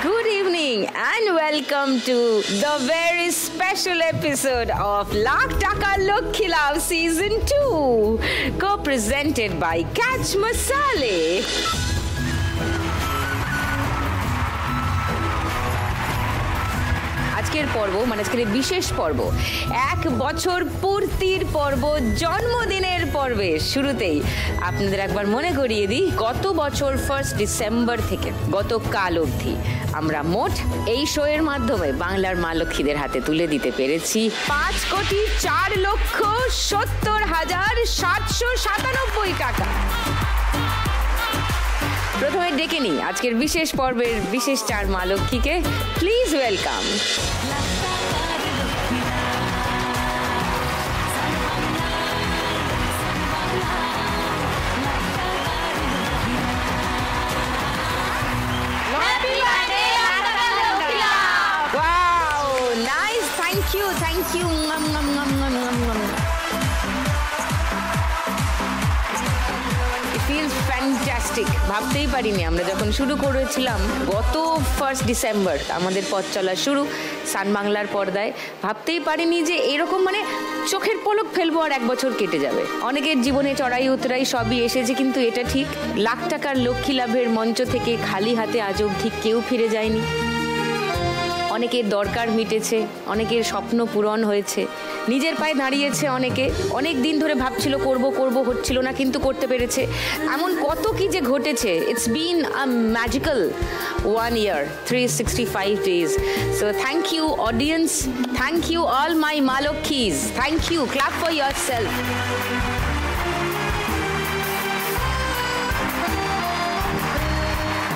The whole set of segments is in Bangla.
Good evening and welcome to the very special episode of Lakh Taka Lokhi Love Season 2, co-presented by Catch Masale. আজকের পর্ব মানে আজকের বিশেষ পর্ব 1 বছর পূর্তির পর্ব, জন্মদিনের পর্বের শুরুতেই আপনাদের একবার মনে করিয়ে দিই, গত বছর 1 ডিসেম্বর থেকে গতকাল অবধি আমরা মোট এই শোয়ের মাধ্যমে বাংলার মা লক্ষ্মীদের হাতে তুলে দিতে পেরেছি 5,04,70,797 টাকা। প্রথমে ডেকে নিই আজকের বিশেষ পর্বের বিশেষ 4 মা লক্ষ্মীকে। Please welcome Thank you. It feels fantastic. ভাবতেই পারিনি আমরা যখন শুরু করেছিলাম গত 1 ডিসেম্বর আমাদের পথ চলা শুরু সান বাংলার পর্দায়, ভাবতেই পারিনি যে এরকম মানে চোখের পলক ফেলবো আর 1 বছর কেটে যাবে। অনেকের জীবনে চড়াই উতরাই সবই এসেছে, কিন্তু এটা ঠিক লাখ টাকার লক্ষ্মী লাভের মঞ্চ থেকে খালি হাতে আজ অবধি কেউ ফিরে যায়নি। অনেকের দরকার মিটেছে, অনেকের স্বপ্ন পূরণ হয়েছে, নিজের পায়ে দাঁড়িয়েছে অনেকে, অনেক দিন ধরে ভাবছিল করব হচ্ছিল না কিন্তু করতে পেরেছে। এমন কত কি যে ঘটেছে। It's been a magical 1 year 365 days. So thank you audience, thank you all my Malokis, thank you, clap for yourself.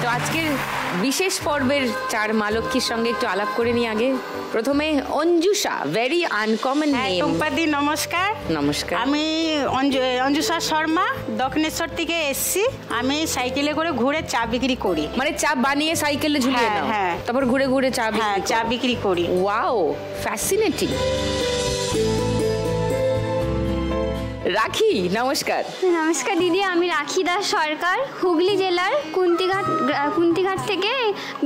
তো আজকের বিশেষ পর্বের 4 মা লক্ষ্মীর সঙ্গে একটু আলাপ করে নিই আগে। প্রথমে অঞ্জুষা, ভেরি আনকমন নেম। টুম্পাদি নমস্কার। নমস্কার। আমি অঞ্জুষা শর্মা, দক্ষিণেশ্বর থেকে এসছি। আমি সাইকেলে করে ঘুরে চা বিক্রি করি। মানে চা বানিয়ে সাইকেলে ঝুলিয়ে নাও? হ্যাঁ। তারপর ঘুরে ঘুরে চা বিক্রি করি। Wow, fascinating. রাখি, নমস্কার। নমস্কার দিদি, আমি রাখি দাস সরকার, হুগলি জেলার কুন্তিঘাট থেকে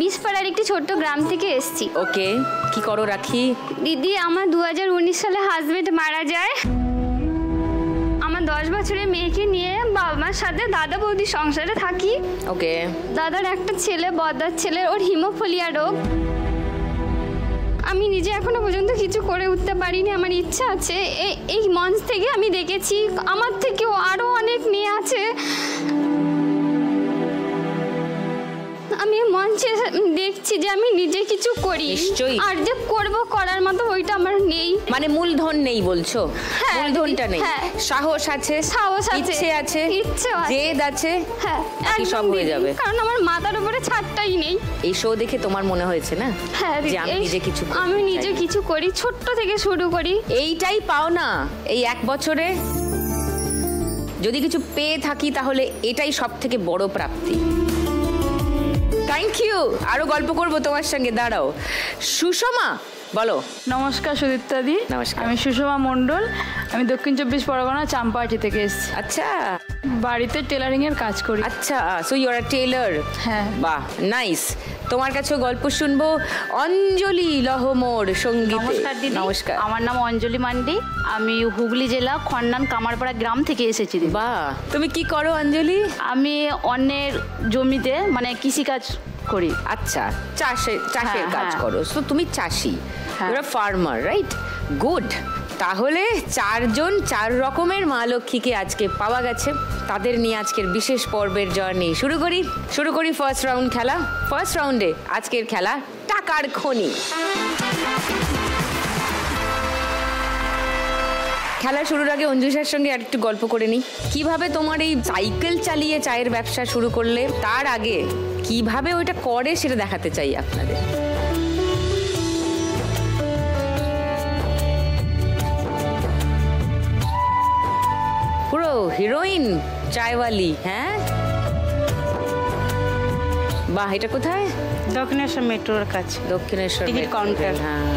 বিষপাড়ার একটি ছোট্ট গ্রাম থেকে এসেছি। ওকে, কি করো রাখি? দিদি, আমার 2019 সালে হাজবেন্ড মারা যায়। আমার 10 বছরের মেয়েকে নিয়ে বাবা মার সাথে দাদা বৌদি সংসারে থাকি। ওকে। দাদার একটা ছেলে, বড়দার ছেলে, ওর হিমোফিলিয়া রোগ। আমি নিজে এখনো পর্যন্ত কিছু করে উঠতে পারিনি। আমার ইচ্ছা আছে, এই মঞ্চ থেকে আমি দেখেছি আমার থেকেও আরো অনেক মেয়ে আছে। আমি মঞ্চে দেখছি যে আমি নিজে কিছু করি, আর যে করার মতো ওইটা আমার নেই। মানে মূলধন নেই বলছো? মূলধনটা নেই, সাহস আছে, ইচ্ছে আছে, জেদ আছে, হ্যাঁ সব হয়ে যাবে। কারণ আমার মাথার উপরে ছাদটাই নেই। এই শো দেখে তোমার মনে হয়েছে না যে আমি নিজে কিছু করি, ছোট্ট থেকে শুরু করি। এইটাই পাও না এই 1 বছরে। যদি কিছু পেয়ে থাকি তাহলে এটাই সব থেকে বড় প্রাপ্তি। Thank you. আরো গল্প করবো তোমার সঙ্গে, দাঁড়াও। সুষমা, বলো। নমস্কার সুদীপ্তাদি। নমস্কার। আমি সুষমা মণ্ডল, আমি দক্ষিণ 24 পরগনা চাম্পাহাটি থেকে এসেছি। আচ্ছা, বাড়িতে টেলারিং এর কাজ করি। আচ্ছা, so you are a tailor? হ্যাঁ। বাহ, নাইস। তোমার কাছে গল্প শুনবো অঞ্জলি লহমোর সঙ্গীতে। নমস্কার দিদি। নমস্কার। আমার নাম অঞ্জলি মান্ডি, আমি হুগলি জেলা খন্ডান কামারপাড়া গ্রাম থেকে এসেছি। বাহ, তুমি কি করো অঞ্জলি? আমি অন্যের জমিতে মানে কৃষিকাজ করি। আচ্ছা, চাষের কাজ করো। তো তুমি চাষি, you are farmer, right? Good. তাহলে 4 জন 4 রকমের মা লক্ষ্মীকে আজকে পাওয়া গেছে। তাদের নিয়ে আজকের বিশেষ পর্বের জার্নি শুরু করি ফার্স্ট রাউন্ড খেলা। ফার্স্ট রাউন্ডে আজকের খেলা টাকার খনি। খেলা শুরুর আগে অঞ্জুষার সঙ্গে আর একটু গল্প করে নিই। কিভাবে তোমার এই সাইকেল চালিয়ে চায়ের ব্যবসা শুরু করলে, তার আগে কিভাবে ওইটা করে সেটা দেখাতে চাই আপনাদের। পুরো হিরোইন চায়ওয়ালি, হ্যাঁ বাহ, এটা কোথায়? দক্ষিণেশ্বর মেট্রোর কাছে। Dakshineswar ticket counter. হ্যাঁ।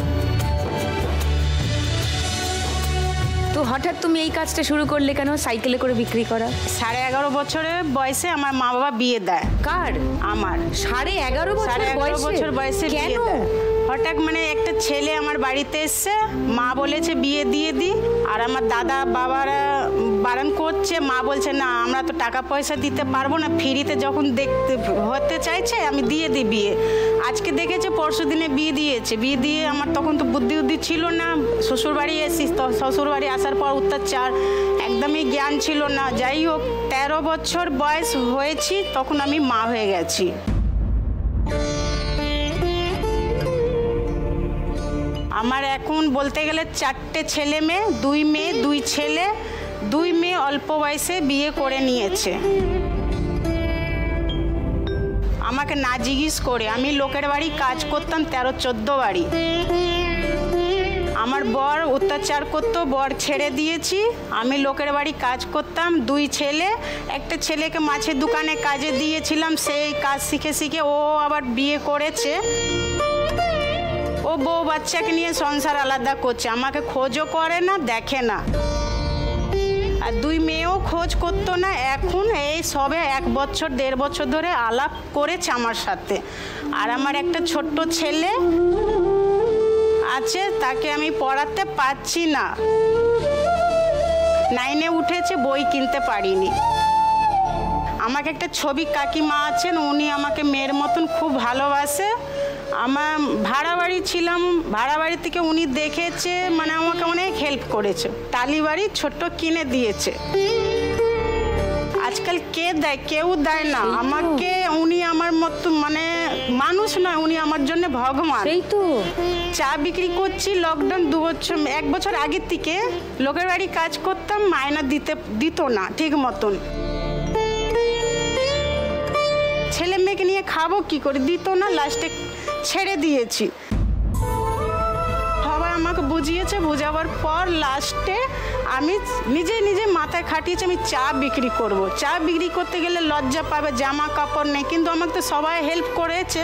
তো হঠাৎ তুমি এই কাজটা শুরু করলে কেন, সাইকেলে করে বিক্রি করা? 11.5 বছরের বয়সে আমার মা বাবা বিয়ে দেয়। কার? আমার 11.5 বছর বয়সে বিয়ে কেন? দেয়। হঠাৎ মানে একটা ছেলে আমার বাড়িতে এসছে, মা বলেছে বিয়ে দিয়ে দি, আর আমার দাদা বাবারা বারণ করছে, মা বলছে না আমরা তো টাকা পয়সা দিতে পারবো না, ফ্রিতে যখন দেখতে হতে চাইছে আমি দিয়ে দিই বিয়ে। আজকে দেখেছে পরশু দিনে বিয়ে দিয়েছে। বিয়ে দিয়ে আমার তখন তো বুদ্ধি ছিল না, শ্বশুরবাড়ি এসেছি, তো শ্বশুরবাড়ি আসার পর অত্যাচার, একদমই জ্ঞান ছিল না। যাই হোক 13 বছর বয়স হয়েছি তখন আমি মা হয়ে গেছি। আমার এখন বলতে গেলে 4টে ছেলে মেয়ে, 2 মেয়ে 2 ছেলে। 2 মেয়ে অল্প বয়সে বিয়ে করে নিয়েছে আমাকে না জিজ্ঞেস করে। আমি লোকের বাড়ি কাজ করতাম 13-14 বাড়ি। আমার বর অত্যাচার করতো, বর ছেড়ে দিয়েছি, আমি লোকের বাড়ি কাজ করতাম। 2 ছেলে, একটা ছেলেকে মাছের দোকানে কাজে দিয়েছিলাম, সেই কাজ শিখে শিখে ও আবার বিয়ে করেছে। ও বউ বাচ্চাকে নিয়ে সংসার আলাদা করছে, আমাকে খোঁজও করে না, দেখে না। আর 2 মেয়েও খোঁজ করতো না। এখন এই সবে 1 বছর 1.5 বছর ধরে আলাপ করেছে আমার সাথে। আর আমার একটা ছোট্ট ছেলে আছে, তাকে আমি পড়াতে পারছি না। 9-এ উঠেছে, বই কিনতে পারিনি। আমাকে একটা ছবি কাকিমা আছেন, উনি আমাকে মেয়ের মতন খুব ভালোবাসে। আমার ভাড়া বাড়ি ছিলাম, ভাড়া বাড়ি থেকে উনি দেখেছে, মানে আমাকে অনেক হেল্প করেছে। টালি বাড়ি ছোট্ট কিনে দিয়েছে। আজকাল কে দেয়? কেউ দেয় না আমাকে। উনি আমার মতো মানে মানুষ নয়, উনি আমার জন্য ভগবান। সেই তো চা বিক্রি করছি লকডাউন 1 বছর আগের থেকে। লোকের বাড়ি কাজ করতাম, মায়না দিত না ঠিক মতন। ছেলে মেয়েকে নিয়ে খাবো কি করে, দিত না, লাস্টে ছেড়ে দিয়েছি। সবাই আমাকে বুঝিয়েছে, বুঝাবার পর লাস্টে আমি নিজে মাথায় খাটিয়েছি আমি চা বিক্রি করব। চা বিক্রি করতে গেলে লজ্জা পাবে, জামা কাপড় নেই, কিন্তু আমাকে তো সবাই হেল্প করেছে।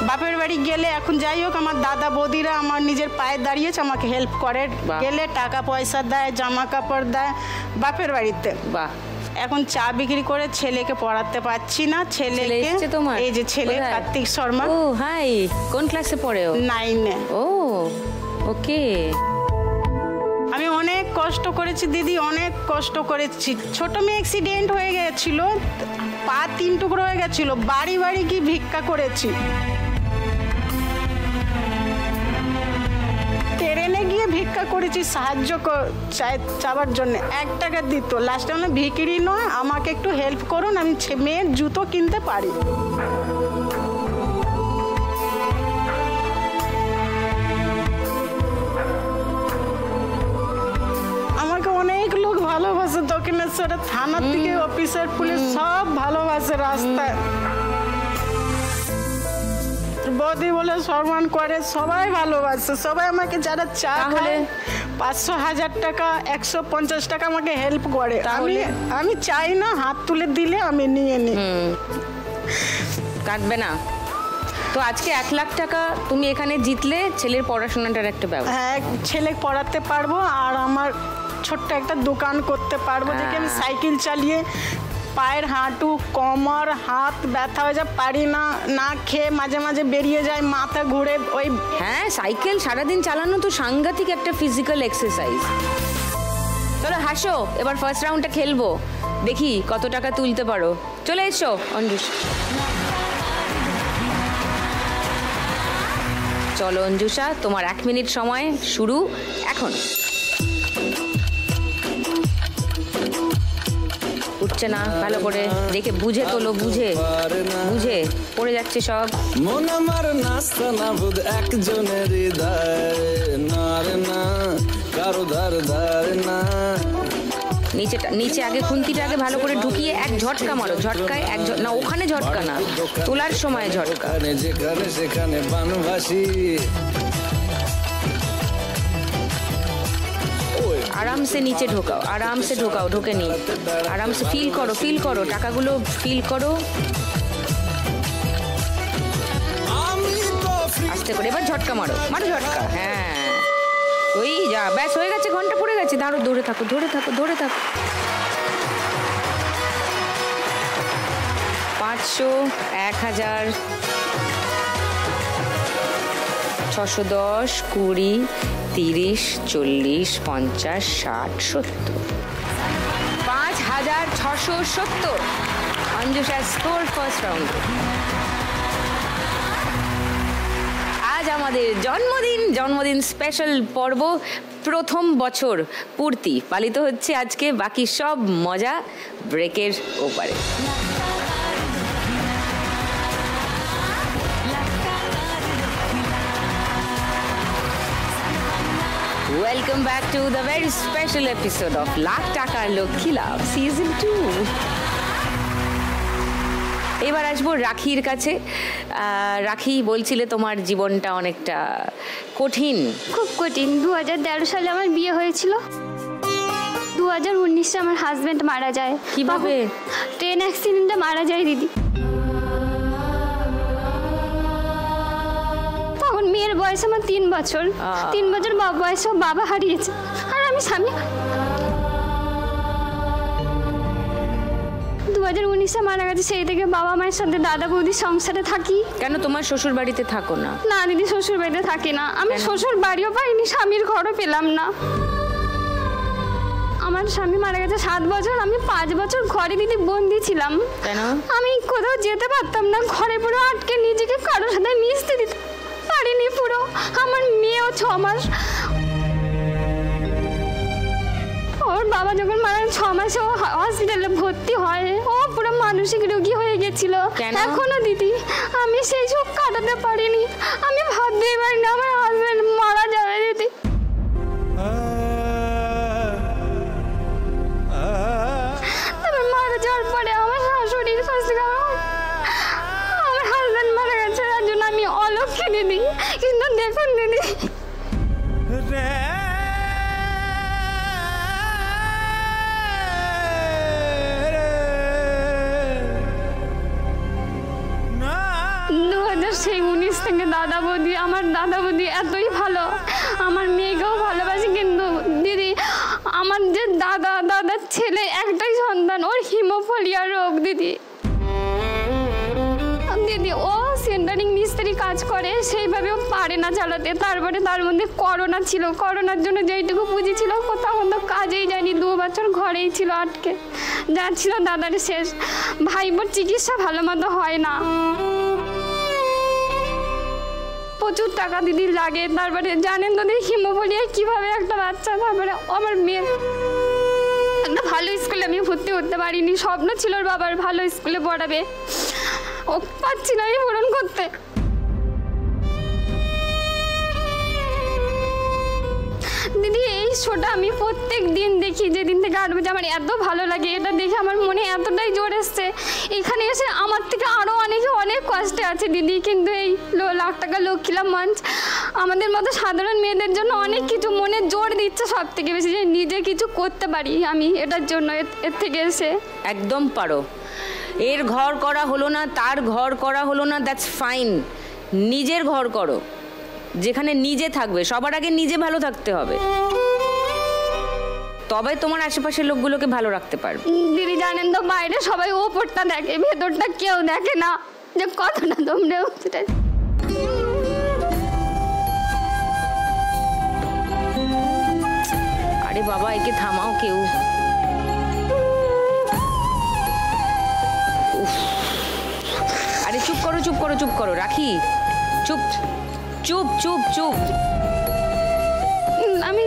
বাপের বাড়ি গেলে এখন যাই হোক আমার দাদা বৌদিরা আমার নিজের পায়ে দাঁড়িয়েছে, আমাকে হেল্প করে। গেলে টাকা পয়সা দেয়, জামা কাপড় দেয় বাপের বাড়িতে। বাহ। এখন চা বিক্রি করে ছেলেকে পড়াতে পারছি না। ছেলেকে তোমার এই যে ছেলে কার্তিক শর্মা। ও হাই, কোন ক্লাসে পড়ে ও? 9-এ। ও ওকে। আমি অনেক কষ্ট করেছি দিদি, অনেক কষ্ট করেছি। ছোট মেয়ে অ্যাক্সিডেন্ট হয়ে গেছিল, পা 3 টুকরো হয়ে গেছিল, বাড়ি বাড়ি কি ভিক্ষা করেছি। ট্রেনে গিয়ে ভিক্ষা করেছি সাহায্য চাওয়ার জন্য। 1 টাকা দিত, লাস্টে আমরা ভিখিরি নয়, আমাকে একটু হেল্প করুন, আমি মেয়ের জুতো কিনতে পারি। আমাকে অনেক লোক ভালোবাসে, দক্ষিণেশ্বরের থানার থেকে অফিসার পুলিশ সব ভালোবাসে। রাস্তায় বৌদি বলে সম্মান করে, সবাই ভালোবাসে। সবাই আমাকে যারা চা খায় 500-1000 টাকা 150 টাকা আমাকে হেল্প করে। আমি চাই না, হাত তুলে দিলে আমি নিয়ে নিই। কাটবে না তো। আজকে 1 লাখ টাকা তুমি এখানে জিতলে, ছেলের পড়াশোনাটার একটা ব্যবস্থা। হ্যাঁ, ছেলে পড়াতে পারবো, আর আমার ছোট্ট একটা দোকান করতে পারবো, দেখে আমি সাইকেল চালিয়ে পায়ের হাঁটু কোমর হাত ব্যথা হয়ে যায়, পারি না, না খেয়ে মাঝে মাঝে বেরিয়ে যায়, মাথা ঘুরে। ওই হ্যাঁ, সাইকেল সারাদিন চালানো তো সাংঘাতিক একটা ফিজিক্যাল এক্সারসাইজ। চলো হাসো, এবার ফার্স্ট রাউন্ডটা খেলবো, দেখি কত টাকা তুলতে পারো। চলে এসো অঞ্জুষ। চলো অঞ্জুষা, তোমার 1 মিনিট সময় শুরু এখন। উঠছে না, ভালো করে দেখে বুঝে তোলো, বুঝে পড়ে যাচ্ছে সব। মন আমার নাস্তা না বুধ একজনের হৃদয়, না রে না কারো ধার ধার না। নিচে আগে খুন্তিটা আগে ভালো করে ঢুকিয়ে এক ঝটকা মারো। ঝটকায় না, ওখানে ঝটকা না, তোলার সময় ঝটকা। যেখানে সেখানে বানভাসি। আরাম আরামসে নিচে ঢোকাও, আরামসে ঢোকাও, ঢোকে নি, আরামসে ফিল করো টাকাগুলো ফিল করো আস্তে করে। এবার ঝটকা মারো ঝটকা, হ্যাঁ ওই যা, ব্যাস হয়ে গেছে, ঘন্টা পড়ে গেছে। দাঁড়ো, ধরে থাকো 500, 1000, 610, 20, 30, 40, 50, 60, 70, 5670। অঞ্জুস has scored first round। আজ আমাদের জন্মদিন স্পেশাল পর্ব, প্রথম বছর পূর্তি পালিত হচ্ছে আজকে। বাকি সব মজা ব্রেকের ওপারে। Welcome back to the very special episode of Lakh Takar Lokhi Lav Season 2। এবার আসবো রাখির কাছে। রাখি, বলছিলে তোমার জীবনটা অনেকটা কঠিন। খুব কঠিন। 2013 সালে আমার বিয়ে হয়েছিল। 2019 আমার হাজবেন্ড মারা যায়। কিভাবে? ট্রেন অ্যাক্সিডেন্টে মারা যায় দিদি। তখন মেয়ের বয়স আমার 3 বছর। 3 বছর বয়সে বাবা হারিয়েছে, আর আমি স্বামী। 2019 মারা গেছে। সেই থেকে বাবা মায়ের সাথে দাদা বৌদির সংসারে থাকি। কেন তোমার শ্বশুর বাড়িতে থাকো না? না দিদি, শ্বশুর বাড়িতে থাকি না আমি। শ্বশুর বাড়িও পাইনি, স্বামীর ঘরও পেলাম না। আমার স্বামী মারা গেছে 7 বছর, আমি 5 বছর ঘরে দিদি বন্দি ছিলাম। কেন? আমি কোথাও যেতে পারতাম না, ঘরে পুরো আটকে নিজেকে কারোর সাথে মিশতে দিতে পারিনি পুরো। আমার মেয়েও 6 মাস। ওর বাবা যখন মারা 6 মাসে ও হসপিটালে ভর্তি হয়, ও পুরো মানসিক রোগী হয়ে গেছিল। এখনো দিদি আমি সেই সব কাটাতে পারিনি। আমি ভাবতেই পারি না আমার হাজবেন্ড মারা যাবে দিদি। তবে মারা যাওয়ার পরে আমার শাশুড়ির কাছ থেকে আমার হাজবেন্ড মারা গেছে, তার জন্য আমি অলক্ষী দিদি। কিন্তু দেখুন দিদি, সেই 19 থেকে আমার দাদা বৌদি এতই ভালো, আমার মেয়েকেও ভালোবাসি। কিন্তু দিদি আমার যে দাদার ছেলে একটাই সন্তান, ওর হিমোফিলিয়া রোগ দিদি। ও সেন্টারিং মিস্ত্রি কাজ করে, সেইভাবেও পারে না চালাতে। তারপরে তার মধ্যে করোনা ছিল, করোনার জন্য যেইটুকু পুঁজি ছিল তখন তো কাজেই যায়নি। 2 বছর ঘরেই ছিল আটকে, যা ছিল দাদার শেষ। ভাইবোর চিকিৎসা ভালো মতো হয় না, প্রচুর টাকা দিদি লাগে। তারপরে জানেন তো হিমোফিলিয়া কিভাবে একটা বাচ্চা। তারপরে আমার মেয়ে একটা ভালো স্কুলে আমি ভর্তি করতে পারিনি। স্বপ্ন ছিল ওর বাবার ভালো স্কুলে পড়াবে, ও পাচ্ছি না আমি পূরণ করতে। দিদি এই শোটা আমি প্রত্যেক দিন দেখি, যেদিন থেকে 8 বছর। আমার এত ভালো লাগে এটা দেখে, আমার মনে এতটাই জোর এসছে। এখানে এসে আমার থেকে আরও অনেক কষ্টে আছে দিদি। কিন্তু এই লাখ টাকা লক্ষ্মী লাভ মঞ্চ আমাদের মতো সাধারণ মেয়েদের জন্য অনেক কিছু মনে জোর দিচ্ছে, সব থেকে বেশি যে নিজে কিছু করতে পারি আমি এটার জন্য। এর থেকে এসে একদম পারো। এর ঘর করা হলো না, তার ঘর করা হলো না, দ্যাটস ফাইন। নিজের ঘর করো, যেখানে নিজে থাকবে। সবার আগে নিজে ভালো থাকতে হবে, তবে তোমার আশেপাশের লোকগুলোকে ভালো রাখতে পারবে। দিদি জানেন তো, বাইরে সবাই ওপরটা দেখে, ভেতরটা কেউ দেখে না, যে কতটা তোমরা। আরে বাবা, একে থামাও কেউ। আরে চুপ করো রাখি, চুপ। আমি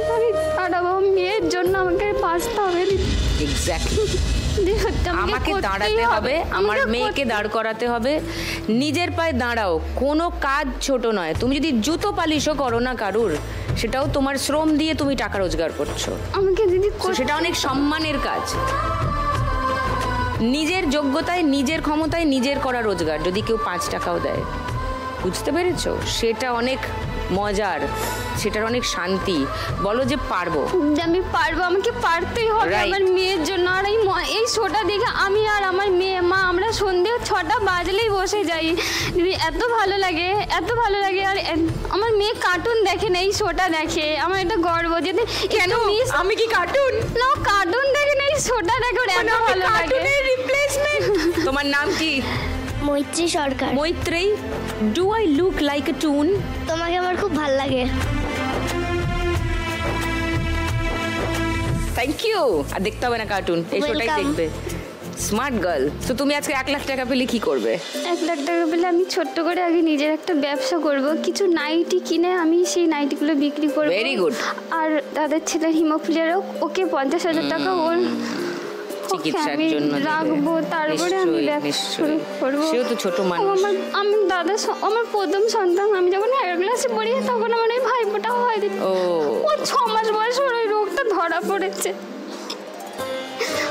দাঁড়াবো, মেয়ের জন্য আমাকে বাঁচতে হবে। এক্স্যাক্টলি, আমাকে দাঁড়াতে হবে, আমার মেয়েকে দাঁড় করাতে হবে। নিজের পায়ে দাঁড়াও, কোনো কাজ ছোট নয়। তুমি যদি জুতো পালিশও করো না কারুর, সেটাও তোমার শ্রম দিয়ে তুমি টাকা রোজগার করছো। আমাকে দিদি সেটা অনেক সম্মানের কাজ। নিজের যোগ্যতায়, নিজের ক্ষমতায়, নিজের করা রোজগার যদি কেউ 5 টাকাও দেয়, বুঝতে পেরেছো? সেটা অনেক মজার, সেটার অনেক শান্তি। বলো যে পারবো। যে আমি পারবো, আমাকে পারতেই হবে Right. আমার মেয়ের জন্য। আর এই শোটা দেখে আমি আর আমার মেয়ে মা আমরা সন্ধে 6টা বাজলেই বসে যাই। দিদি এত ভালো লাগে, এত ভালো লাগে। আর আমার মেয়ে কার্টুন দেখে না, এই শোটা দেখে। আমার এটা গর্ব যে কেন আমি কি কার্টুন? না, কার্টুন দেখে না, এই শোটা দেখে ওর এত ভালো লাগে। তোমার নাম কি? Maitri Sarkar. Maitreyi, do I look like a toon? তোমাকে আমার খুব ভালো লাগে। Thank you. আর দেখতে হবে না কার্টুন, এই শোটাই Welcome. দেখবে। Smart girl. তো তুমি আজকে 1 লাখ টাকা পেলে কি করবে? 1 লাখ টাকা পেলে আমি ছোট্ট করে আগে নিজের একটা ব্যবসা করব। কিছু নাইটি কিনে আমি সেই নাইটিগুলো বিক্রি করব। Very good. আর তাদের ছেলের হিমোফিলিয়ারও ওকে 50,000 টাকা ওর চিকিৎসার আমি জন্য দেবে। রাখবো, তারপরে আমি নিশ্চয়ই, ব্যবসা শুরু নিশ্চয়ই। করবো। সেও তো ছোট মানুষ। আমি দাদা আমার প্রথম সন্তান। আমি যখন 1 ক্লাসে পড়ি তখন আমার এই ভাইবোটা হয়। ও ও 6 মাস বয়স ওর ওই রোগটা ধরা পড়েছে।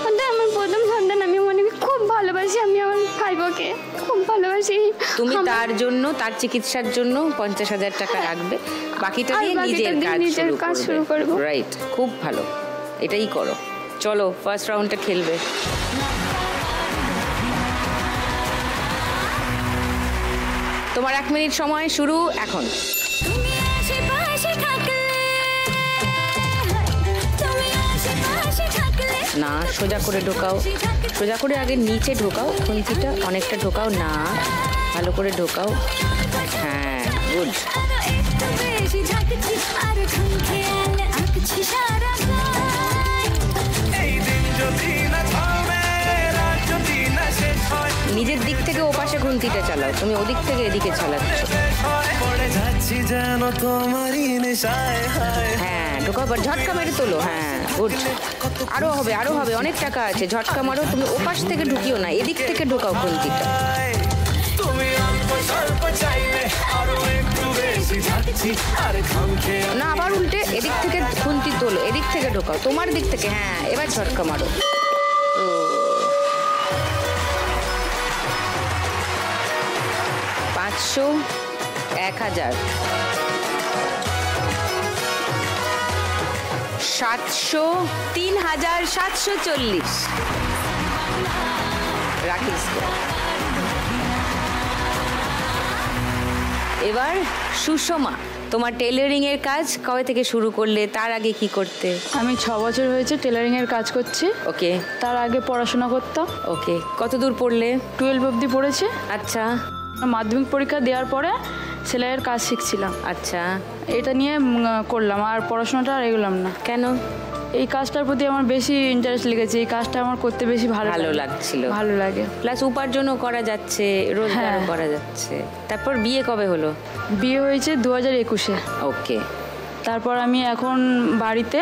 ওটা আমার প্রথম সন্তান। আমি মনে খুব ভালোবাসি, আমি আমার ভাইবোকে খুব ভালোবাসি। তুমি তার জন্য, তার চিকিৎসার জন্য 50,000 টাকা রাখবে, বাকিটা আর দিয়ে বাকিটা নিজের দিয়ে নিজের কাজ কাজ শুরু শুরু করবো। করবে। রাইট, খুব ভালো, এটাই করো। চলো ফার্স্ট রাউন্ডটা খেলবে। তোমার 1 মিনিট সময় শুরু এখন। না, সোজা করে ঢোকাও, সোজা করে আগে নিচে ঢোকাও, খুন্তিটা অনেকটা ঢোকাও না, ভালো করে ঢোকাও। হ্যাঁ, গুড। নিজের দিক থেকে ওপাশে খুন্তিটা চালাও, তুমি ওদিক থেকে এদিকে চালাচ্ছ। হ্যাঁ, ঢোকাও, ঝটকা মেরে তোলো। হ্যাঁ, গুড। আরো হবে, আরো হবে, অনেক টাকা আছে। ঝটকা মারো, তুমি ওপাশ থেকে ঢুকিও না, এদিক থেকে ঢোকাও খুন্তিটা। না, আবার উল্টে এদিক থেকে খুন্তি তোলো, এদিক থেকে ঢোকাও, তোমার দিক থেকে। হ্যাঁ, এবার ঝটকা মারো। ও 500, 1000, 700, 3740। রাখিস। এবার সুষমা, তোমার টেলারিং এর কাজ কবে থেকে শুরু করলে? তার আগে কি করতে? আমি 6 বছর হয়েছে টেলারিংয়ের কাজ করছি। ওকে। তার আগে পড়াশোনা করতাম। ওকে, কত দূর পড়লে? 12 অবধি পড়েছি। আচ্ছা। মাধ্যমিক পরীক্ষা দেওয়ার পরে সেলাইয়ের কাজ শিখছিলাম। আচ্ছা, এটা নিয়ে করলাম, আর পড়াশোনাটা আর এগোলাম না। কেন? এই কাজটার প্রতি আমার বেশি ইন্টারেস্ট লেগেছে। এই কাজটা আমার করতে বেশি ভালো লাগছিল। ভালো লাগে। প্লাস উপার্জনও করা যাচ্ছে, রোজগারও করা যাচ্ছে। তারপর বিয়ে কবে হলো? বিয়ে হয়েছে 2021-এ। ওকে। তারপর আমি এখন বাড়িতে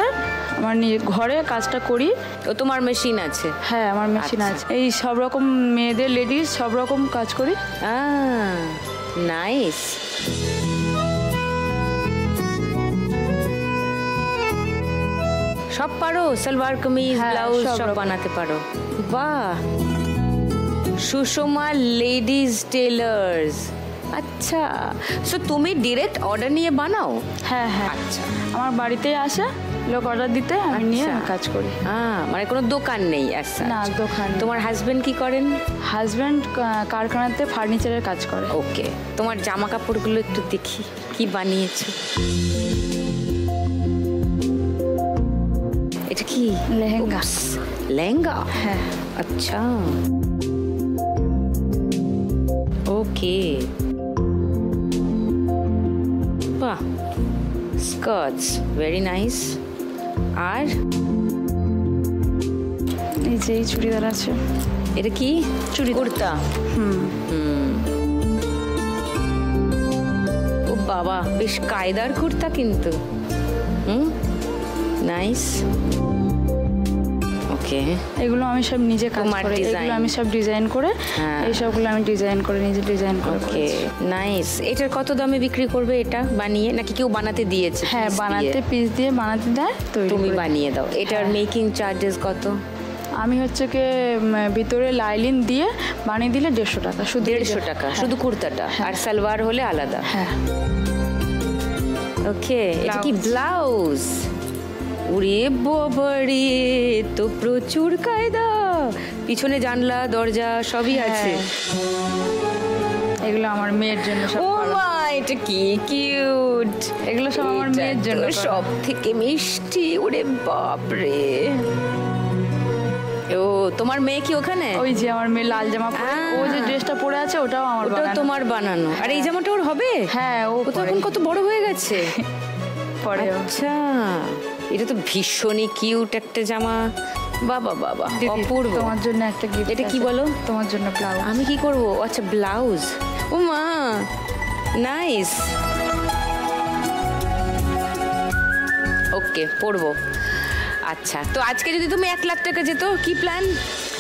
আমার ঘরে কাজটা করি। ও, তোমার মেশিন আছে? হ্যাঁ, আমার মেশিন আচ্ছা। আছে। এই সব রকম মেয়েদের, লেডিস সব রকম কাজ করি। নাইস। সব পারো? সালোয়ার কামিজ, হ্যাঁ, ব্লাউজ সব সব রকম। বানাতে পারো? বাহ। Sushma ladies tailors. আচ্ছা, সো তুমি ডিরেক্ট অর্ডার নিয়ে বানাও? হ্যাঁ হ্যাঁ, আচ্ছা। আমার বাড়িতেই আসে লোক অর্ডার দিতে, আমি নিয়ে কাজ করি। মানে কোনো দোকান নেই? না, দোকান। তোমার হাজবেন্ড কি করেন? হাজব্যান্ড কারখানাতে ফার্নিচারের কাজ করে। ওকে। তোমার জামা কাপড়গুলো একটু দেখি, কি বানিয়েছো? এটা কি? লেহেঙ্গা। লেহেঙ্গা? হ্যাঁ। আচ্ছা, ওকে। বাহ, স্কার্টস ভেরি নাইস। আর এই যে এই চুড়িদার আছে। এটা কি? কুর্তা? ও বাবা, বেশ কায়দার কুর্তা কিন্তু। নাইস। ওকে। এগুলো আমি সব নিজে কাজ তোমার করি। design? এগুলো আমি সব ডিজাইন করে, হ্যাঁ। এই সবগুলো আমি ডিজাইন করে, নিজে ডিজাইন করে ওকে, করেছি। নাইস। এটার কত দামে বিক্রি করবে এটা বানিয়ে, নাকি কেউ বানাতে দিয়েছে? হ্যাঁ, piece বানাতে দিয়ে? পিস দিয়ে বানাতে দেয়, তুমি করে। বানিয়ে দাও? এটার হ্যাঁ। মেকিং চার্জেস কত? আমি হচ্ছে কি ভিতরে লাইলিন দিয়ে বানিয়ে দিলে 150 টাকা। শুধু 150 টাকা হ্যাঁ। শুধু কুর্তাটা? আর সালোয়ার হলে আলাদা? হ্যাঁ। ওকে, এটা কি ব্লাউজ? ওরে বাবারে, তো প্রচুর কায়দা। পিছনে জানলা দরজা সবই আছে। এগুলো আমার মেয়ের জন্য সব ও করা। মা, এটা কি কিউট। এগুলো সব আমার মেয়ের জন্য করা। সব থেকে মিষ্টি। ওরে বাপরে। ও, তোমার মেয়ে কি ওখানে? ওই যে আমার মেয়ে লাল জামা পরে, ও যে ড্রেসটা পরে আছে ওটাও আমার ওটা বানানো। তোমার বানানো? আর এই জামাটা ওর হবে? হ্যাঁ, ও তো এখন কত বড় হয়ে গেছে। পরে আচ্ছা, এটা তো ভীষণই কিউট একটা জামা। বাবা বাবা, অপূর্ব। তোমার জন্য একটা গিফট। এটা কি বলো? তোমার জন্য ব্লাউজ। আমি কি করব? আচ্ছা, ব্লাউজ। ও মা, নাইস। ওকে, পরবো। আচ্ছা, তো আজকে যদি তুমি 1 লাখ টাকা যেত, কি প্ল্যান?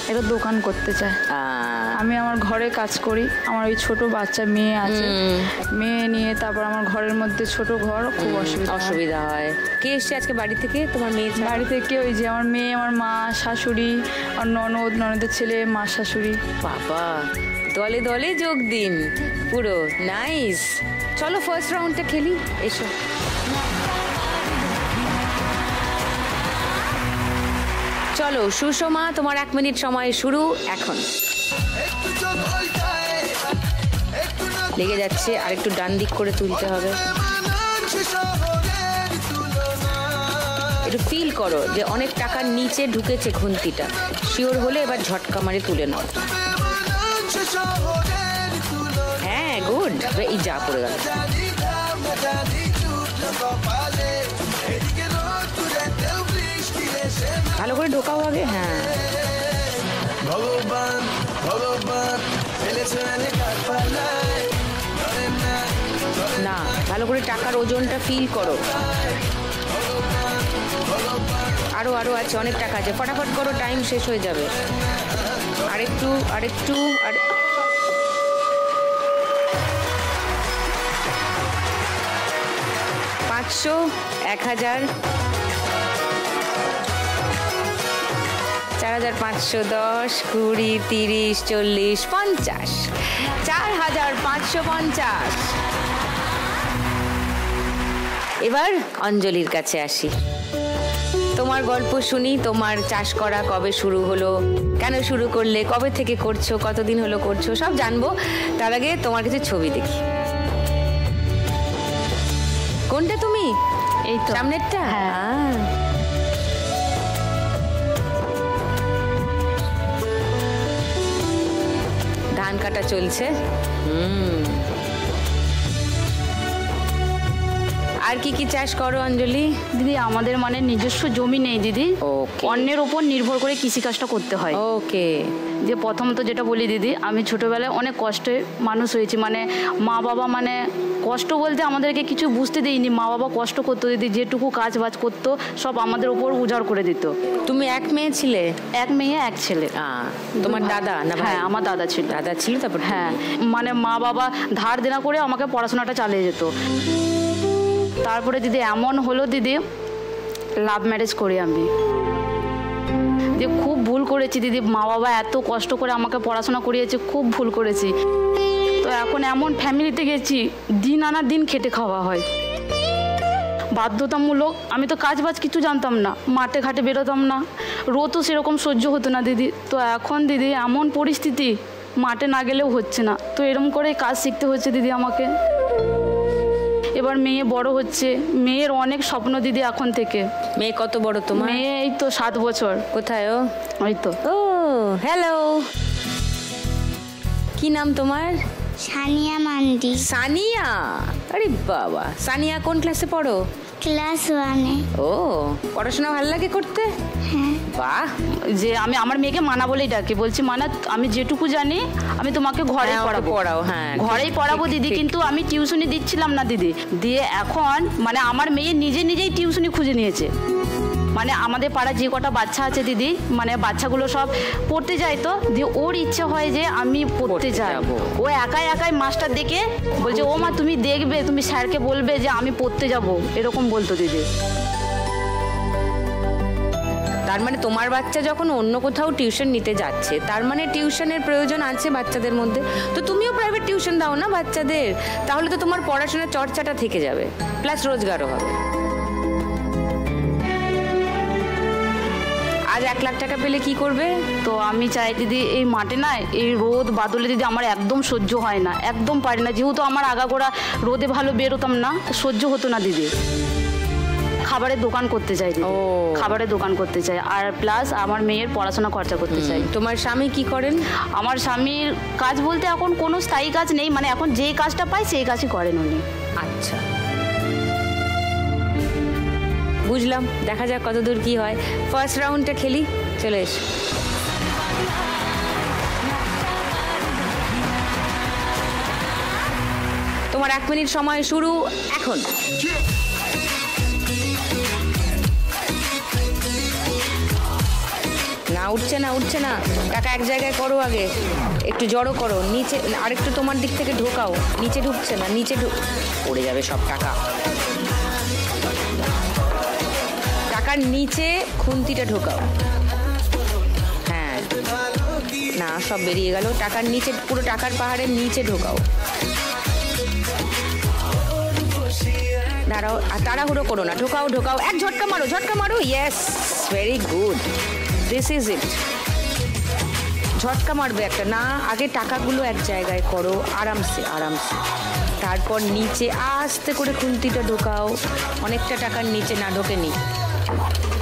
এটা দোকান করতে চাই। আমি আমার ঘরে কাজ করি, আমার ওই ছোট বাচ্চা মেয়ে আছে, মেয়ে নিয়ে তারপর আমার ঘরের মধ্যে ছোট ঘর, খুব অসুবিধা হয়। কে এসছে আজকে বাড়ি থেকে? তোমার মেয়ে বাড়ি থেকে ওই যে আমার মেয়ে, আমার মা, শাশুড়ি, আর ননদ, ননদের ছেলে, মা, শাশুড়ি। বাবা, দলে দলে যোগ দিন পুরো। নাইস। চলো ফার্স্ট রাউন্ডটা খেলি, এসো। চলো সুষমা, তোমার 1 মিনিট সময় শুরু এখন। লেগে যাচ্ছে, আর একটু ডান দিক করে তুলতে হবে। একটু ফিল করো যে অনেক টাকার নিচে ঢুকেছে খুন্তিটা। শিওর হলে এবার ঝটকা মারে তুলে নাও। হ্যাঁ, গুড। এই যা পড়ে গেল। ভালো করে ঢোকাও আগে। হ্যাঁ, না, ভালো করে টাকার ওজনটা ফিল করো। আরো আরো আছে, অনেক টাকা আছে। ফটাফট করো, টাইম শেষ হয়ে যাবে। আরেকটু আরেকটু। আর 500, 1000, 4510, 20, 30, 40, 50, 4550। এবার অঞ্জলির কাছে আসি। তোমার গল্প শুনি। তোমার চাষ করা কবে শুরু হলো, কেন শুরু করলে, কবে থেকে করছো, কতদিন হলো করছো, সব জানবো। তার আগে তোমার কাছে ছবি দেখি। কোনটা তুমি? এই তো সামনেরটা? হ্যাঁ। ধান কাটা চলছে। আর কি কি চাষ করো অঞ্জলি? দিদি, আমাদের মানে নিজস্ব জমি নেই দিদি, Okay. অন্যের ওপর নির্ভর করে কৃষিকাজটা করতে হয়। ওকে। যে প্রথমত যেটা বলি দিদি, আমি ছোটোবেলায় অনেক কষ্টে মানুষ হয়েছি। মানে মা বাবা, মানে কষ্ট বলতে আমাদেরকে কিছু বুঝতে দেয়নি। মা বাবা কষ্ট করতো দিদি, যেটুকু কাজ বাজ করতো সব আমাদের ওপর উজাড় করে দিত। তুমি এক মেয়ে ছিলে? এক মেয়ে এক ছেলে। তোমার দাদা না ভাই? হ্যাঁ, আমার দাদা ছিল। দাদা ছিল, তারপর? হ্যাঁ, মানে মা বাবা ধার দেনা করে আমাকে পড়াশোনাটা চালিয়ে যেত। তারপরে দিদি এমন হলো দিদি, লাভ ম্যারেজ করি আমি। যে খুব ভুল করেছি দিদি, মা বাবা এত কষ্ট করে আমাকে পড়াশোনা করিয়েছে, খুব ভুল করেছি। তো এখন এমন ফ্যামিলিতে গেছি, দিন আনা দিন খেটে খাওয়া হয় বাধ্যতামূলক। আমি তো কাজ বাজ কিছু জানতাম না, মাঠে ঘাটে বেরোতাম না, রোদও সেরকম সহ্য হতো না দিদি। তো এখন দিদি এমন পরিস্থিতি, মাঠে না গেলেও হচ্ছে না। তো এরকম করেই কাজ শিখতে হচ্ছে দিদি আমাকে। এবার মেয়ে বড় হচ্ছে, মেয়ের অনেক স্বপ্ন দিদি এখন থেকে। মেয়ে কত বড় তোমার? মেয়ে এই তো 7 বছর। কোথায় ও? ওই তো। ও, হ্যালো। কি নাম তোমার? সানিয়া মান্ডি, সানিয়া। আরে বাবা, সানিয়া কোন ক্লাসে পড়ো? ক্লাস 1-এ। ও, পড়াশোনা ভালো লাগে করতে? হ্যাঁ। বাহ। যে আমি আমার মেয়েকে মানা বলেই ডাকি, বলছি মানা, আমি যেটুকু জানি আমি তোমাকে ঘরেই হ্যাঁ, ওকে পড়াবো। পড়াও, হ্যাঁ, ঘরেই পড়াবো ঠিক, দিদি। ঠিক। কিন্তু আমি টিউশনি দিচ্ছিলাম না দিদি। দিয়ে এখন মানে আমার মেয়ে নিজেই টিউশনি খুঁজে নিয়েছে। মানে আমাদের পাড়া যে কটা বাচ্চা আছে দিদি, মানে বাচ্চাগুলো সব পড়তে যায়, তো দিয়ে ওর ইচ্ছে হয় যে আমি পড়তে যাই। যাবো। ও একাই মাস্টার দেখে বলছে, ও মা তুমি দেখবে, তুমি স্যারকে বলবে যে আমি পড়তে যাব, এরকম বলতো দিদি। তার মানে তোমার বাচ্চা যখন অন্য কোথাও টিউশন নিতে যাচ্ছে, তার মানে টিউশনের প্রয়োজন আছে বাচ্চাদের মধ্যে। তো তুমিও প্রাইভেট টিউশন দাও না বাচ্চাদের, তাহলে তো তোমার পড়াশোনার চর্চাটা থেকে যাবে, প্লাস রোজগারও হবে। আজ 1 লাখ টাকা পেলে কি করবে? তো আমি চাই দিদি, এই মাঠে না এই রোদ বাদলে দিদি আমার একদম সহ্য হয় না, একদম পারি না। যেহেতু আমার আগাগোড়া রোদে ভালো বেরোতাম না, সহ্য হতো না দিদি। খাবারের দোকান করতে চাই দিদি, খাবারের দোকান করতে চাই, আর প্লাস আমার মেয়ের পড়াশোনা খরচা করতে চাই। তোমার স্বামী কি করেন? আমার স্বামীর কাজ বলতে এখন কোনো স্থায়ী কাজ নেই, মানে এখন যে কাজটা পাই সেই কাজই করেন উনি। আচ্ছা, বুঝলাম। দেখা যাক কতদূর কি হয়। ফার্স্ট রাউন্ডটা খেলি, চলে এস। তোমার 1 মিনিট সময় শুরু এখন। না উঠছে না, উঠছে না। টাকা এক জায়গায় করো, আগে একটু জড়ো করো, নিচে আরেকটু তোমার দিক থেকে ঢোকাও। নিচে ঢুকছে না, নিচে পড়ে যাবে সব টাকা। টাকার নিচে খুন্তিটা ঢোকাও। হ্যাঁ, না সব বেরিয়ে গেল। টাকার নিচে, পুরো টাকার পাহাড়ের নিচে ঢোকাও। দাঁড়াও, তাড়াহুড়ো করো না, ঢোকাও ঢোকাও। এক ঝটকা মারো, ঝটকা মারো। Yes, very good, this is it. ঝটকা মারবে একটা, না আগে টাকাগুলো এক জায়গায় করো, আরামসে আরামসে। তারপর নিচে আস্তে করে খুন্তিটা ঢোকাও। অনেকটা টাকার নিচে না ঢোকেনি,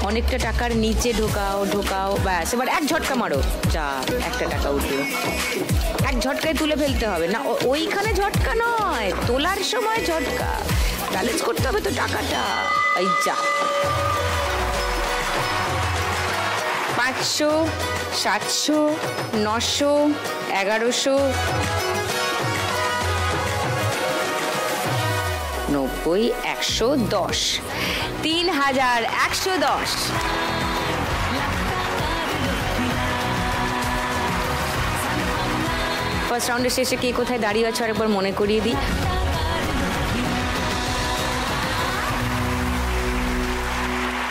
অনেকটা টাকার নিচে ঢোকাও ঢোকাও। ব্যাস, এবার এক ঝটকা মারো, যা একটা টাকা উঠলো। এক ঝটকায় তুলে ফেলতে হবে না, ওইখানে ঝটকা নয়, তোলার সময় ঝটকা। ব্যালেন্স করতে হবে তো টাকাটা। এই যা, 500, 700, 900, 1100, 90, 110, 3110। ফার্স্ট রাউন্ডের শেষে কে কোথায় দাঁড়িয়ে আছে আরেকবার মনে করিয়ে দিই।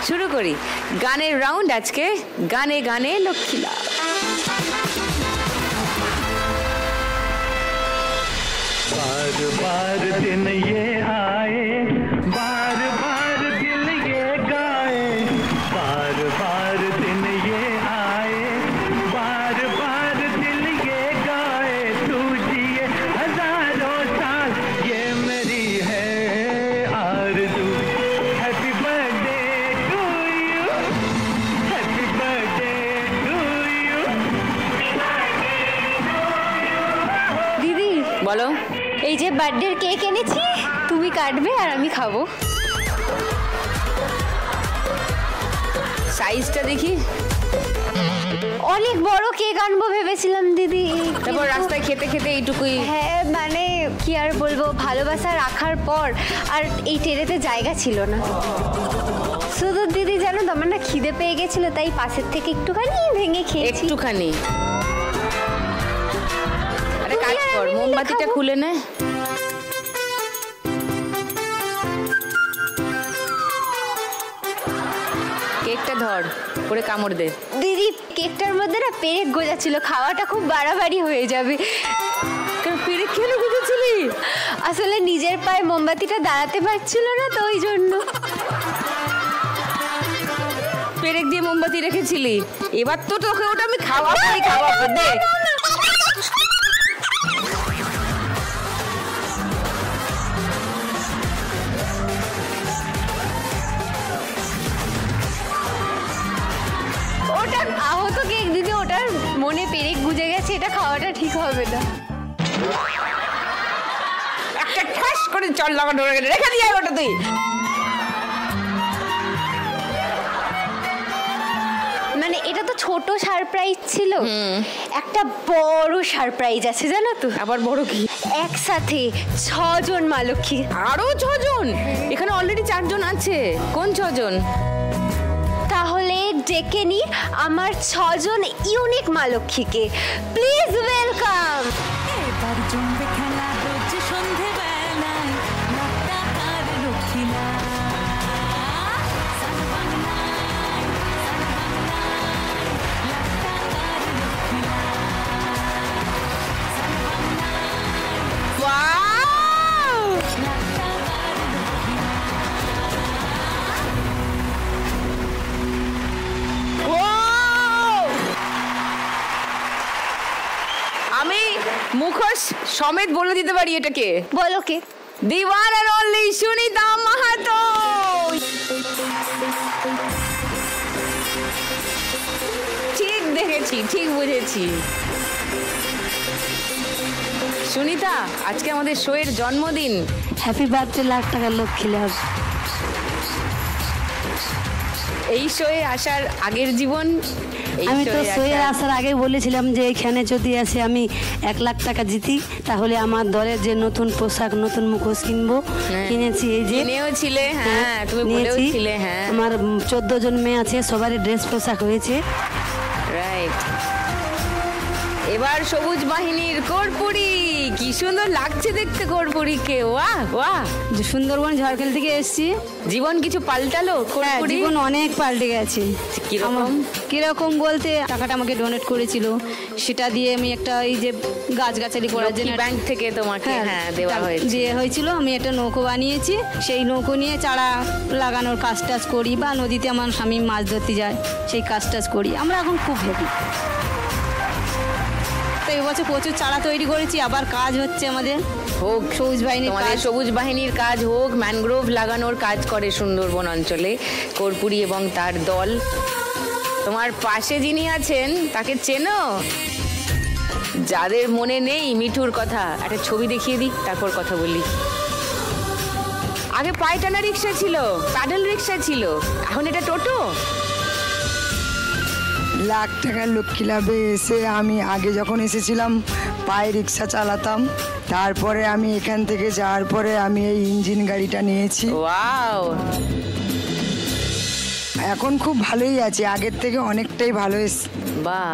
শুরু করি গানের রাউন্ড। আজকে গানে গানে লক্ষ্মীলা। बार बार दिन ये आए, बार बार दिल ये गाए, बार बार दिन ये आए, बार बार दिल ये गाए, तू जिए हजारों साल, ये मेरी है आरज़ू। Happy birthday to you, happy birthday to you. দিদি, বলো। এই যে বার্থডের কেক এনেছি, তুমি কাটবে আর আমি খাবো। সাইজটা দেখি। অনেক বড় কেক আনবো ভেবেছিলাম দিদি, তারপর রাস্তায় খেতে খেতে এইটুকুই। হ্যাঁ, মানে কি আর বলবো, ভালোবাসা রাখার পর আর এই টেরেতে জায়গা ছিল না। শুধু দিদি জানো তো, আমার না খিদে পেয়ে গেছিল, তাই পাশের থেকে একটুখানি ভেঙে খেয়েছি। একটুখানি। আরে কাজ কর, মোমবাতিটা খুলে নে। কেকটা ধর, করে কামড় দে। দিদি, কেকটার মধ্যে না পেরেক গোজা ছিল, খাওয়াটা খুব বাড়াবাড়ি হয়ে যাবে। পেরেক কেন গুজেছিলি? আসলে নিজের পায়ে মোমবাতিটা দাঁড়াতে পারছিল না, তো ওই জন্য। পেরেক দিয়ে মোমবাতি রেখেছিলি, এবার তো তোকে ওটা আমি খাওয়াবো দে। ওটা আহত কেক দিদি, ওটার মনে পেরেক গুজে গেছে, এটা খাওয়াটা ঠিক হবে না। একটা ঠাস করে চল লাগা ধরে গেলে রেখে দিয়ে ওটা তুই। মানে এটা তো ছোট সারপ্রাইজ ছিল, একটা বড় সারপ্রাইজ আছে জানো তো। আবার বড় কি? একসাথে 6 জন মা লক্ষ্মী। আরো 6 জন? এখানে অলরেডি 4 জন আছে। কোন 6 জন? তাহলে ডেকে নি আমার 6 জন ইউনিক মা লক্ষ্মীকে। Please welcome. এবার জমবে খেলা রোজ সন্ধেবেলায়, নাট্যকার লক্ষ্মীলা। আমি মুখোশ সমেত বলে দিতে পারি এটাকে। বলো কে? The one and only Sunita Mahato. ঠিক দেখেছি, ঠিক বুঝেছি। সুনিতা, আজকে আমাদের শোয়ের জন্মদিন। হ্যাপি বার্থডে লাখ টাকার লক্ষ্মী লাভ। এই শোয়ে আসার আগের জীবন, আমি তো শোয়ে আসার আগে বলেছিলাম যে এখানে যদি আসে আমি 1 লাখ টাকা জিতি তাহলে আমার দলের যে নতুন পোশাক নতুন মুখোশ কিনবো। কিনেছি, এই যে কিনেওছিলে। হ্যাঁ, তুমি বলেছিলে। হ্যাঁ, আমার 14 জন মেয়ে আছে, সবারই ড্রেস পোশাক হয়েছে। রাইট। এবার সবুজ বাহিনীর কর্পূরী, কি সুন্দর লাগছে দেখতে কর্পূরীকে। ওয়াহ ওয়াহ। সুন্দরবন ঝাড়খণ্ড থেকে এসেছি। জীবন কিছু পাল্টালো? জীবন অনেক পাল্টে গেছে। কিরকম বলতে, টাকাটা আমাকে ডোনেট করেছিল, সেটা দিয়ে আমি একটা এই যে গাছগাছালি করার জন্য ব্যাংক থেকে তোমাকে দেওয়া হয়েছিল। আমি একটা নৌকো বানিয়েছি, সেই নৌকো নিয়ে চারা লাগানোর কাজ টাজ করি, বা নদীতে আমার স্বামী মাছ ধরতে যায়, সেই কাজ টাজ করি। আমরা এখন খুব হ্যাপি। তো এবছর প্রচুর চারা তৈরি করেছি, আবার কাজ হচ্ছে আমাদের। হোক সবুজ বাহিনী, তোমাদের সবুজ বাহিনীর কাজ হোক। ম্যানগ্রোভ লাগানোর কাজ করে সুন্দরবন অঞ্চলে কর্পূরী এবং তার দল। তোমার পাশে যিনি আছেন তাকে চেনো? যাদের মনে নেই মিঠুর কথা, একটা ছবি দেখিয়ে দিই, তারপর কথা বলি। আগে পায়ে টানা রিক্সা ছিল, প্যাডেল রিক্সা ছিল, এখন এটা টোটো। লাখ টাকার লক্ষ্মী লাভে এসে আমি আগে যখন এসেছিলাম পায়ে রিক্সা চালাতাম, তারপরে আমি এখান থেকে যাওয়ার পরে আমি এই ইঞ্জিন গাড়িটা নিয়েছি। ওয়াও, এখন খুব ভালোই আছে, আগের থেকে অনেকটাই ভালো এসে। বাহ।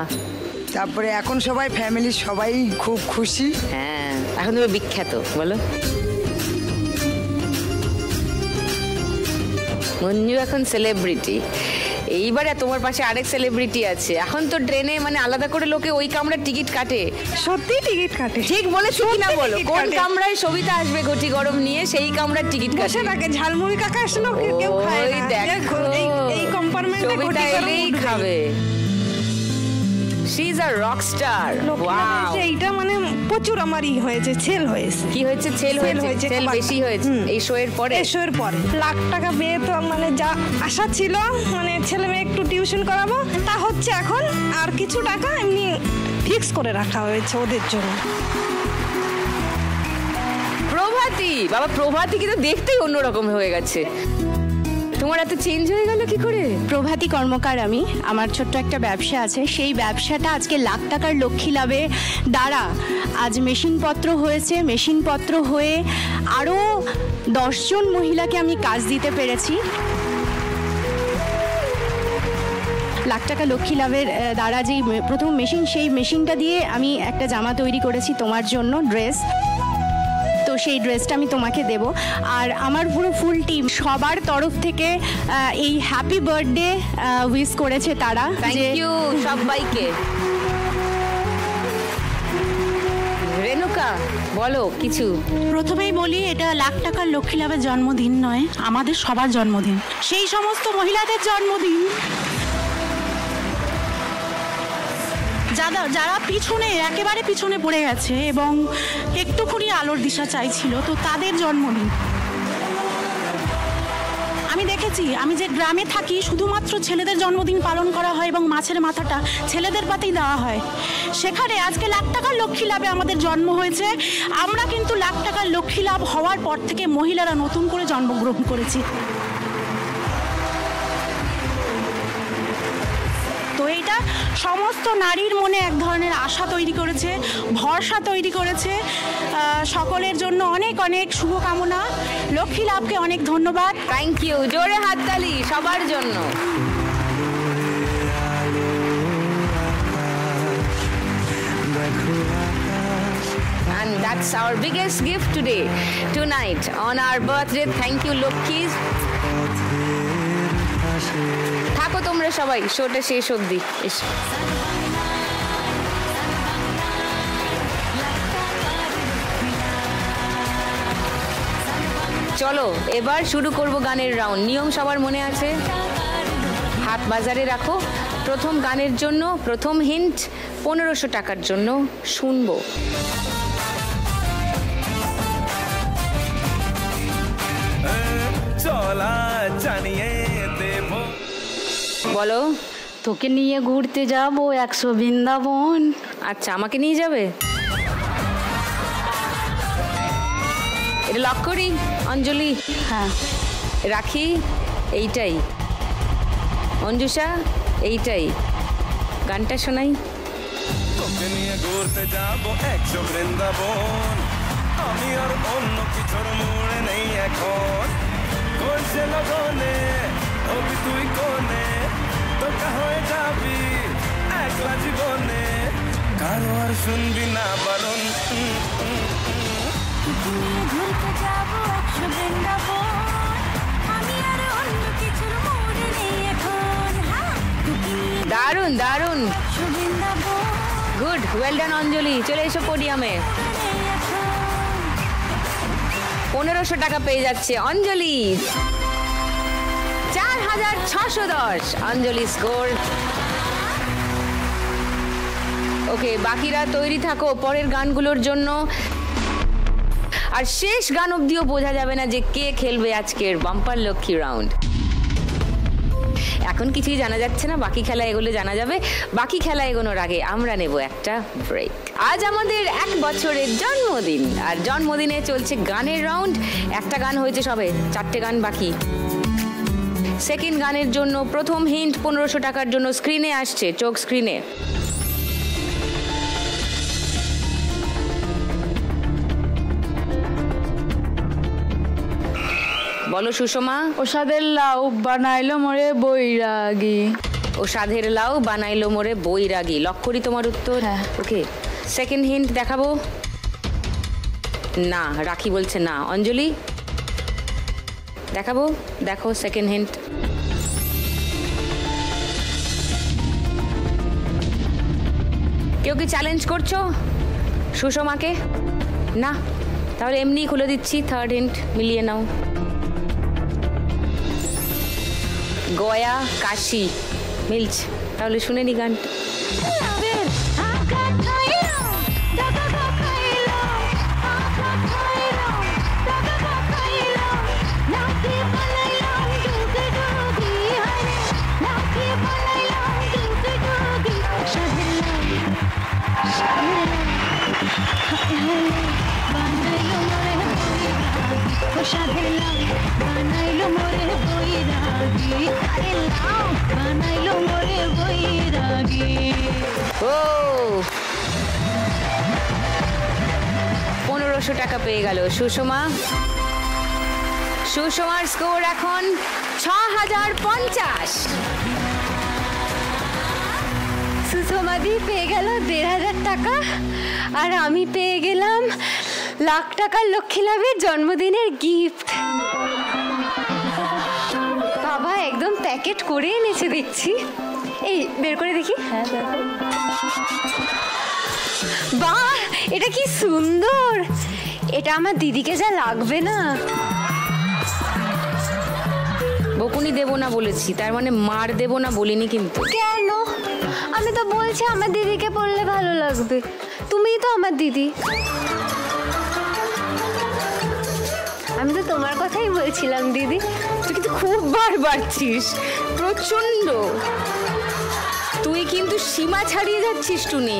তারপরে এখন সবাই ফ্যামিলির সবাই খুব খুশি। হ্যাঁ, এখন তুমি বিখ্যাত, বলো। মঞ্জু এখন সেলিব্রিটি। এইবারে তোমার পাশে আরেক সেলিব্রিটি আছে। এখন তো ট্রেনে মানে আলাদা করে লোকে ওই কামরার টিকিট কাটে। সত্যি টিকিট কাটে? ঠিক বলেছো কিনা বলো? কোন কামরায় সবিতা আসবে ঘটি গরম নিয়ে, সেই কামরার টিকিট কাটে। আগে ঝালমুড়ি কাকা আসলো, কেউ খায় না। দেখো, এই কম্পার্টমেন্টে সবিতা এলেই খাবে। She is a rock star. Wow, এইটা মানে প্রচুর আমারই হয়েছে, সেল হয়েছে। কি হয়েছে? সেল হয়েছে, সেল বেশি হয়েছে এই শোয়ের পরে। এই শোয়ের পরে লাখ টাকা পেয়ে তো মানে যা আশা ছিল, মানে ছেলে মেয়ে একটু টিউশন করাবো, তা হচ্ছে এখন। আর কিছু টাকা এমনি ফিক্স করে রাখা হয়েছে ওদের জন্য। প্রভাতী, বাবা প্রভাতী কিন্তু দেখতেই অন্যরকম হয়ে গেছে। তোমার এত চেঞ্জ হয়ে গেল কি করে? প্রভাতী কর্মকার আমি। আমার ছোট্ট একটা ব্যবসা আছে, সেই ব্যবসাটা আজকে লাখ টাকার লক্ষ্মী লাভে দ্বারা আজ মেশিনপত্র হয়েছে। মেশিনপত্র হয়ে আরও 10 জন মহিলাকে আমি কাজ দিতে পেরেছি। লাখ টাকা লক্ষ্মী লাভের দ্বারা যেই প্রথম মেশিন, সেই মেশিনটা দিয়ে আমি একটা জামা তৈরি করেছি তোমার জন্য, ড্রেস। তো সেই ড্রেসটা আমি তোমাকে দেব। আর আমার পুরো ফুল টিম সবার তরফ থেকে এই হ্যাপি বার্থডে উইশ করেছে তারা। থ্যাংক ইউ সবাইকে। রেণুকা বলো কিছু। প্রথমেই বলি, এটা লাখ টাকার লক্ষ্মী লাভের জন্মদিন নয়, আমাদের সবার জন্মদিন। সেই সমস্ত মহিলাদের জন্মদিন যারা পিছনে, একেবারে পিছনে পড়ে গেছে এবং একটুখানি আলোর দিশা চাইছিল, তো তাদের জন্মদিন। আমি দেখেছি, আমি যে গ্রামে থাকি শুধুমাত্র ছেলেদের জন্মদিন পালন করা হয় এবং মাছের মাথাটা ছেলেদের পাতেই দেওয়া হয়। সেখানে আজকে লাখ টাকার লক্ষ্মী লাভে আমাদের জন্ম হয়েছে। আমরা কিন্তু লাখ টাকার লক্ষ্মী লাভ হওয়ার পর থেকে মহিলারা নতুন করে জন্মগ্রহণ করেছি। তো এইটা সমস্ত নারীর মনে এক ধরনের আশা তৈরি করেছে, ভরসা তৈরি করেছে। সকলের জন্য অনেক অনেক শুভকামনা। লক্ষ্মী লাভকে অনেক ধন্যবাদ। Thank you. জোরে হাততালি সবার জন্য। And that's our biggest gift today, tonight, on our birthday. Thank you, Lokis. থাকো তোমরা সবাই, শোটা শেষ অবধি। চলো এবার শুরু করব গানের রাউন্ড। নিয়ম সবার মনে আছে, হাত বাজারে রাখো, প্রথম গানের জন্য প্রথম হিন্ট 1500 টাকার জন্য শুনবো। চলা জানিয়ে দেব। বলো। তোকে নিয়ে ঘুরতে যাব 100 বৃন্দাবন। আচ্ছা, আমাকে নিয়ে যাবে? এটা লক করি অঞ্জলি? হ্যাঁ। রাখি এইটাই? অঞ্জুষা এইটাই? গানটা শোনাই। তোকে নিয়ে ঘুরতে যাব 100 বৃন্দাবন, আমি আর অন্য কিছুর মোড়ে নেই এখন। করছে লগনে হবি তুই কোনে, তোকা হয়ে যাবি একলা জীবনে, কারো আর শুনবি না বারণ। ঘুরতে যাবো 100 বৃন্দাবন, আমি আর অন্য কিছুর মোড়ে নেই এখন। দারুণ দারুণ, গুড, ওয়েল ডান অঞ্জলি। চলে এসো পোডিয়ামে। 1500 টাকা পেয়ে যাচ্ছে অঞ্জলি। 4610 অঞ্জলি স্কোর। ওকে, বাকিরা তৈরি থাকো পরের গানগুলোর জন্য। আর শেষ গান অবধিও বোঝা যাবে না যে কে খেলবে আজকের বাম্পার লক্ষ্মী রাউন্ড। এখন কিছুই জানা যাচ্ছে না, বাকি খেলা এগুলো জানা যাবে। বাকি খেলা এগোনোর আগে আমরা নেব একটা ব্রেক। আজ আমাদের 1 বছরের জন্মদিন, আর জন্মদিনে চলছে গানের রাউন্ড। একটা গান হয়েছে সবে, 4টে গান বাকি। সেকেন্ড গানের জন্য প্রথম হিন্ট 1500 টাকার জন্য স্ক্রিনে আসছে, চোখ স্ক্রিনে। বলো সুষমা। ও সাদের লাউ বানাইলো মোরে বৈরাগী। ও সাধের লাউ বানাইলো মোরে বৈরাগী। লক করি তোমার উত্তর? ওকে, সেকেন্ড হিন্ট দেখাবো? না, রাখি বলছে না। অঞ্জলি দেখাবো? দেখো সেকেন্ড হিন্ট। কেউ কি চ্যালেঞ্জ করছো সুষমাকে? না, তাহলে এমনি খুলে দিচ্ছি। থার্ড হিন্ট মিলিয়ে নাও। গয়া কাশি মিলছে, তাহলে শুনে নি গানটা। বানাইলো মোরে বৈরাগী, আরে লাউ বানাইলো মোরে বৈরাগী। ও 1500 টাকা পেয়ে গেল সুষমা। সুষমার স্কোর এখন 6050। সুষমাদি পেয়ে গেল 1500 টাকা, আর আমি পেয়ে গেলাম 1,00,000 টাকার লক্ষ্মী লাভের জন্মদিনের গিফট। বাবা একদম প্যাকেট করে এনেছে দেখছি। এই বের করে দেখি। হ্যাঁ দেখো। বাহ, এটা কি সুন্দর! এটা আমার দিদিকে যা লাগবে না। বকুনি দেবো না বলেছি, তার মানে মার দেবো না বলিনি কিন্তু। কেন? আমি তো বলছি আমার দিদিকে পড়লে ভালো লাগবে। তুমিই তো আমার দিদি। আমি তো তোমার কথাই বলছিলাম দিদি। তুই কিন্তু খুব বাড়ছিস, প্রচন্ড। তুই কিন্তু সীমা ছাড়িয়ে যাচ্ছিস টুনি।